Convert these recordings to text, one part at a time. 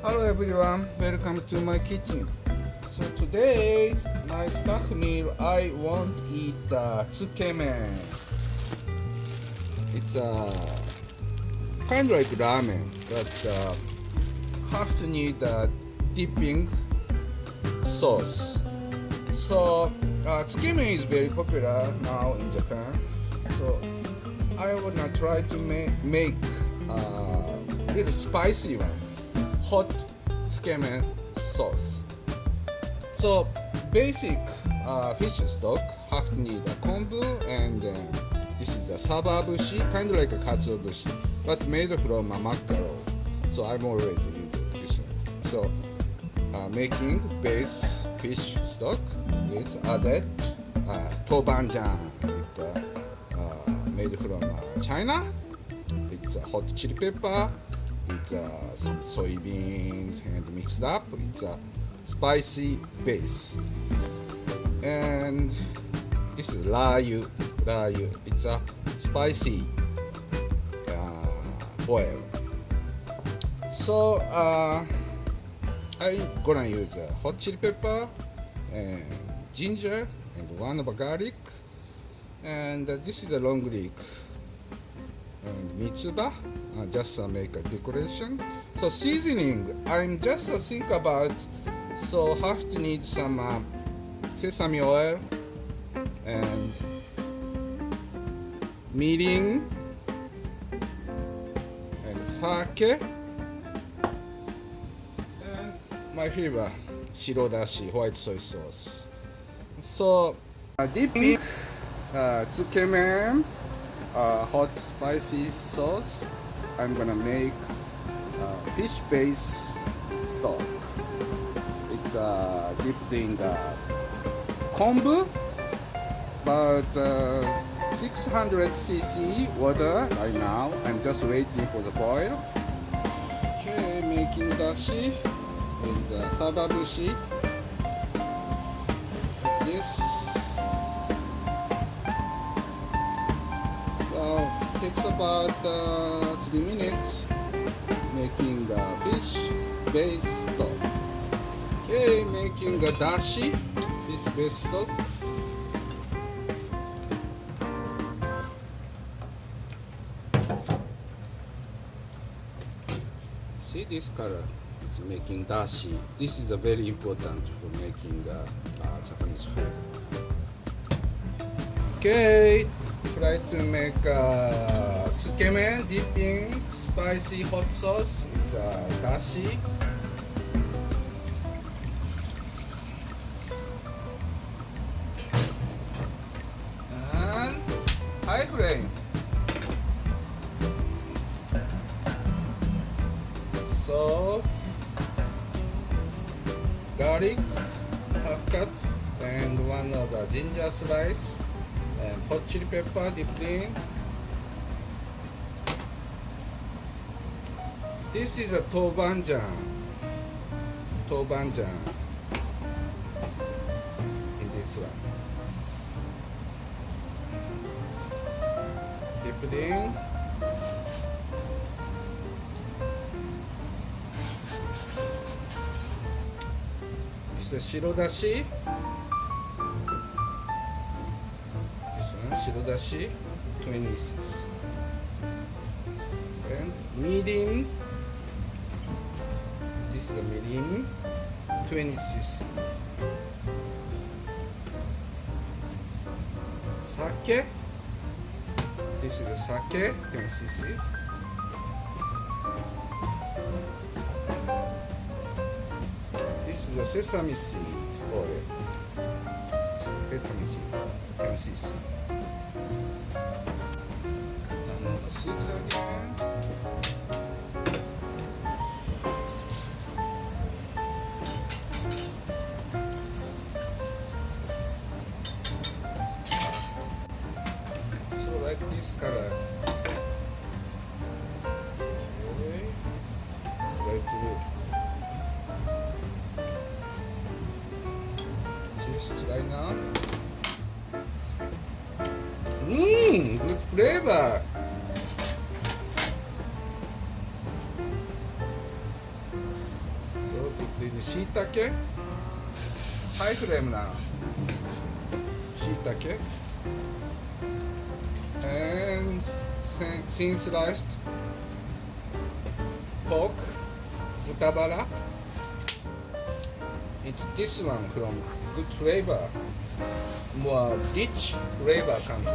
Hello everyone, welcome to my kitchen. So today, my staff meal, I want to eat tsukemen. It's kind of like ramen, but have to need dipping sauce. So tsukemen is very popular now in Japan. So I wanna try to make a little spicy one. Hot tsukemen sauce. So basic fish stock have to need a kombu, and this is a sababushi, kind of like a katsuobushi, but made from a mackerel. So I'm already using this one. So making base fish stock with added tobanjan, made from China. It's a hot chili pepper. It's some soybeans and mixed up. It's a spicy base. And this is rayu. It's a spicy oil. So I'm gonna use hot chili pepper and ginger and one of garlic. And this is a long leek and mitsuba, just make a decoration. So seasoning, I'm just think about, so have to need some sesame oil and mirin and sake, and my favorite shirodashi, white soy sauce. So dipping tsukemen hot spicy sauce, I'm gonna make fish base stock. It's dipped in the kombu, about 600 cc water right now. I'm just waiting for the boil. Okay, making dashi with the sababushi. Like this. Takes about 3 minutes making the fish base stock. Okay, making the dashi, fish base stock. See this color? It's making dashi. This is very important for making Japanese food. Okay. Try to make tsukemen dipping spicy hot sauce with dashi. And high flame. So garlic half cut and one of the ginger slice. And hot chili pepper dipped in. This is a tobanjan in this one. Dipped in. This is shirodashi. Shirodashi 26 and mirin. This is the mirin 26. Sake. This is the sake 10cc. This is the sesame seed oil. Sesame seed 10cc. Six again. So like this color. Okay. Try to just right now. Good flavor. しいたけ、ハイフレームなしいたけ and thin sliced pork 豚バラ it's this one from good flavor more rich flavor comes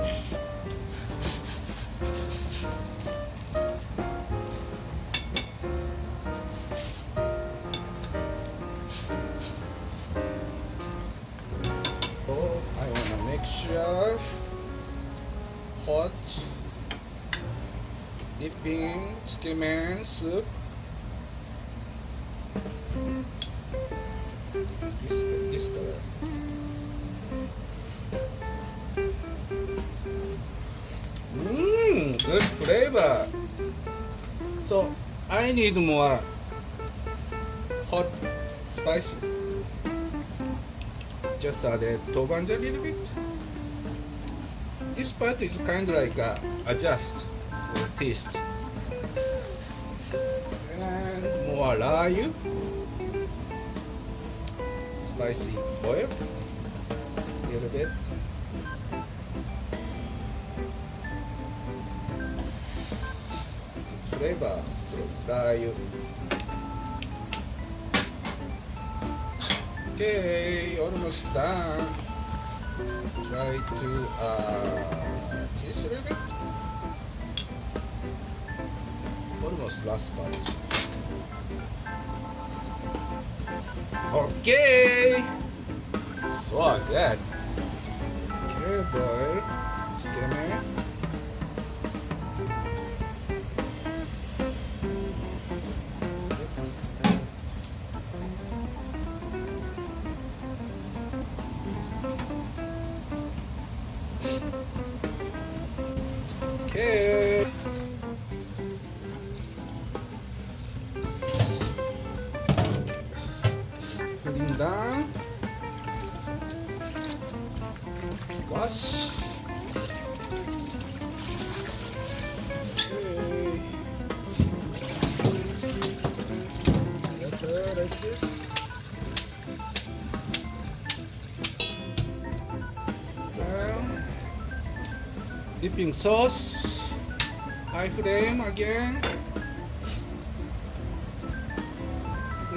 oh I wanna make sure hot dipping tsukemen soup this color good flavor so I need more hot spicy just add tobanja a little bit this part is kind of like adjust taste and more rayu spicy oil a little bit flavor rayu okay almost done try to taste a little bit almost last part okay so good okay boil tsukemen okay putting down wash okay like this dipping sauce high flame again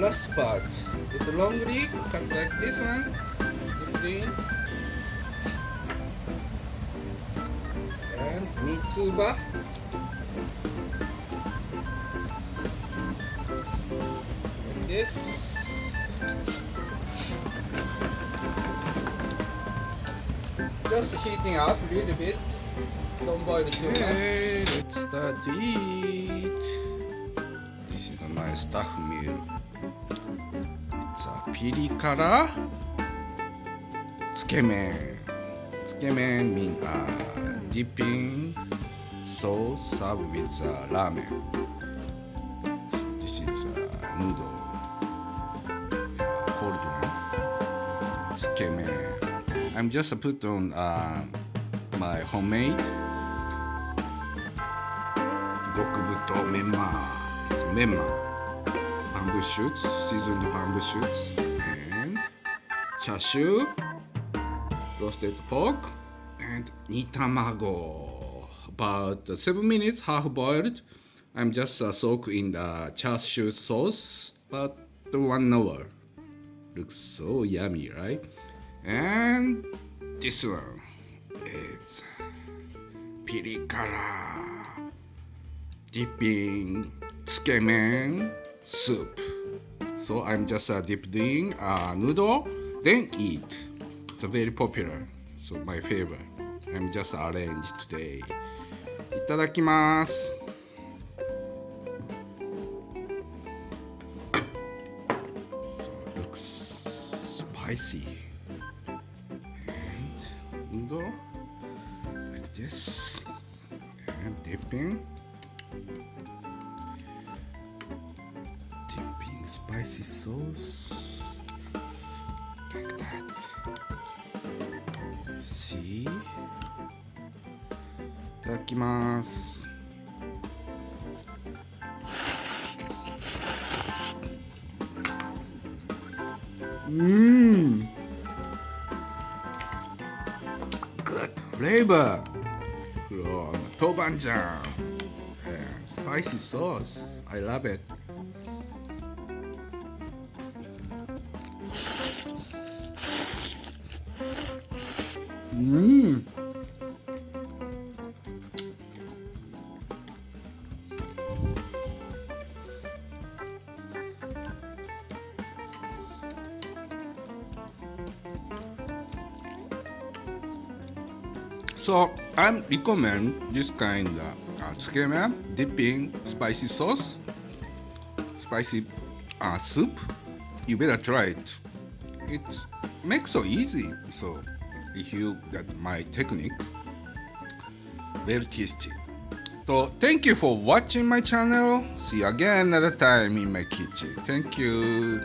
last part it's long leek cut like this one dipped in and mitsuba like this just heating up a little bit don't boil too much let's start to eat this is my staff meal it's a piri kara tsukemen tsukemen means dipping sauce served with ramen so this is noodle cold one tsukemen I'm just put on my homemade gokubuto menma it's menma bamboo shoots seasoned bamboo shoots and chashu roasted pork and nitamago about 7 minutes half boiled I'm just soak in the chashu sauce about 1 hour looks so yummy right and this one is piri kara dipping tsukemen soup so I'm just dipped in noodle then eat it's very popular so my favorite I'm just arranged today いただきます so looks spicy and noodle like this and dipping spicy sauce like that see いただきます Mmm. Good flavor. From tobanjang and spicy sauce. I love it. Mmm. So I recommend this kind of tsukemen dipping spicy sauce, spicy soup. You better try it. It makes so easy. So if you got my technique, very tasty. So thank you for watching my channel. See you again another time in my kitchen. Thank you.